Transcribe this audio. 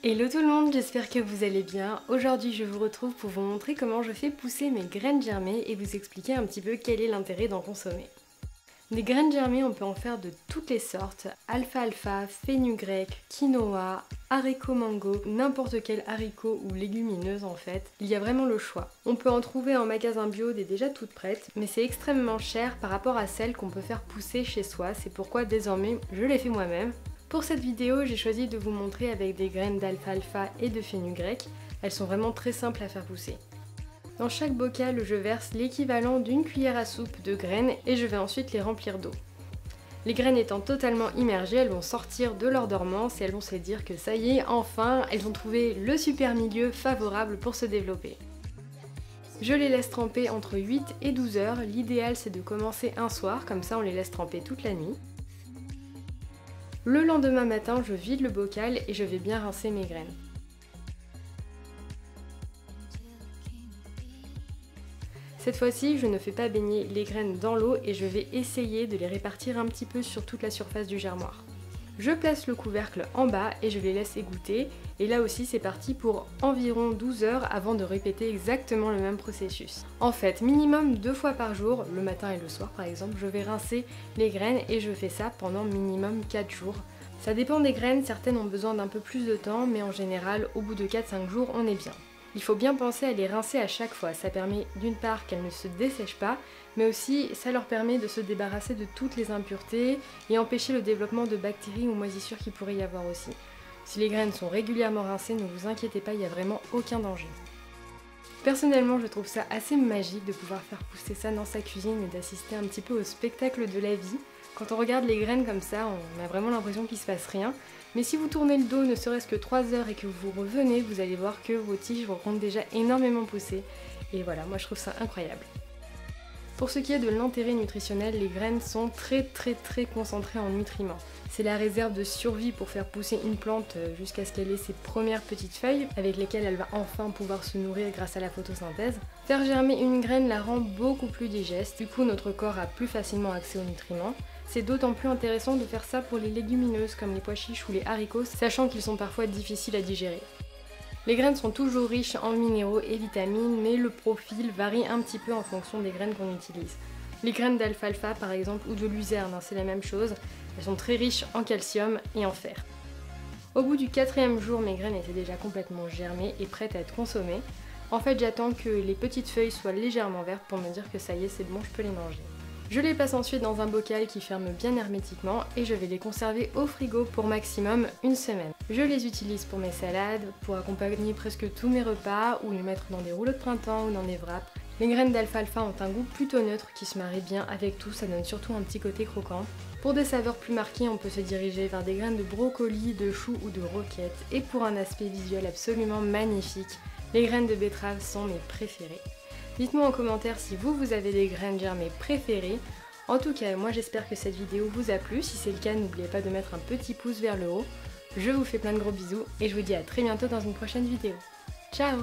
Hello tout le monde, j'espère que vous allez bien. Aujourd'hui je vous retrouve pour vous montrer comment je fais pousser mes graines germées et vous expliquer un petit peu quel est l'intérêt d'en consommer. Des graines germées, on peut en faire de toutes les sortes, alfalfa, fenugrec, quinoa, haricot mango, n'importe quel haricot ou légumineuse en fait, il y a vraiment le choix. On peut en trouver en magasin bio des déjà toutes prêtes, mais c'est extrêmement cher par rapport à celles qu'on peut faire pousser chez soi, c'est pourquoi désormais je les fais moi-même. Pour cette vidéo, j'ai choisi de vous montrer avec des graines d'alfalfa et de fenugrec, elles sont vraiment très simples à faire pousser. Dans chaque bocal, je verse l'équivalent d'une cuillère à soupe de graines et je vais ensuite les remplir d'eau. Les graines étant totalement immergées, elles vont sortir de leur dormance et elles vont se dire que ça y est, enfin, elles ont trouvé le super milieu favorable pour se développer. Je les laisse tremper entre 8 et 12 heures, l'idéal c'est de commencer un soir, comme ça on les laisse tremper toute la nuit. Le lendemain matin, je vide le bocal et je vais bien rincer mes graines. Cette fois-ci, je ne fais pas baigner les graines dans l'eau et je vais essayer de les répartir un petit peu sur toute la surface du germoir. Je place le couvercle en bas et je les laisse égoutter. Et là aussi, c'est parti pour environ 12 heures avant de répéter exactement le même processus. En fait, minimum 2 fois par jour, le matin et le soir par exemple, je vais rincer les graines et je fais ça pendant minimum 4 jours. Ça dépend des graines, certaines ont besoin d'un peu plus de temps, mais en général, au bout de 4-5 jours, on est bien. Il faut bien penser à les rincer à chaque fois, ça permet d'une part qu'elles ne se dessèchent pas, mais aussi ça leur permet de se débarrasser de toutes les impuretés et empêcher le développement de bactéries ou moisissures qu'il pourrait y avoir aussi. Si les graines sont régulièrement rincées, ne vous inquiétez pas, il n'y a vraiment aucun danger. Personnellement, je trouve ça assez magique de pouvoir faire pousser ça dans sa cuisine et d'assister un petit peu au spectacle de la vie. Quand on regarde les graines comme ça, on a vraiment l'impression qu'il se passe rien. Mais si vous tournez le dos ne serait-ce que 3 heures et que vous revenez, vous allez voir que vos tiges vont déjà énormément pousser. Et voilà, moi je trouve ça incroyable. Pour ce qui est de l'intérêt nutritionnel, les graines sont très concentrées en nutriments. C'est la réserve de survie pour faire pousser une plante jusqu'à ce qu'elle ait ses premières petites feuilles avec lesquelles elle va enfin pouvoir se nourrir grâce à la photosynthèse. Faire germer une graine la rend beaucoup plus digeste, du coup notre corps a plus facilement accès aux nutriments. C'est d'autant plus intéressant de faire ça pour les légumineuses comme les pois chiches ou les haricots, sachant qu'ils sont parfois difficiles à digérer. Les graines sont toujours riches en minéraux et vitamines, mais le profil varie un petit peu en fonction des graines qu'on utilise. Les graines d'alfalfa par exemple ou de luzerne, c'est la même chose, elles sont très riches en calcium et en fer. Au bout du 4e jour, mes graines étaient déjà complètement germées et prêtes à être consommées. En fait, j'attends que les petites feuilles soient légèrement vertes pour me dire que ça y est, c'est bon, je peux les manger. Je les place ensuite dans un bocal qui ferme bien hermétiquement et je vais les conserver au frigo pour maximum une semaine. Je les utilise pour mes salades, pour accompagner presque tous mes repas ou les mettre dans des rouleaux de printemps ou dans des wraps. Les graines d'alfalfa ont un goût plutôt neutre qui se marie bien avec tout, ça donne surtout un petit côté croquant. Pour des saveurs plus marquées, on peut se diriger vers des graines de brocoli, de chou ou de roquette. Et pour un aspect visuel absolument magnifique, les graines de betterave sont mes préférées. Dites-moi en commentaire si vous avez des graines germées préférées. En tout cas, moi j'espère que cette vidéo vous a plu. Si c'est le cas, n'oubliez pas de mettre un petit pouce vers le haut. Je vous fais plein de gros bisous et je vous dis à très bientôt dans une prochaine vidéo. Ciao!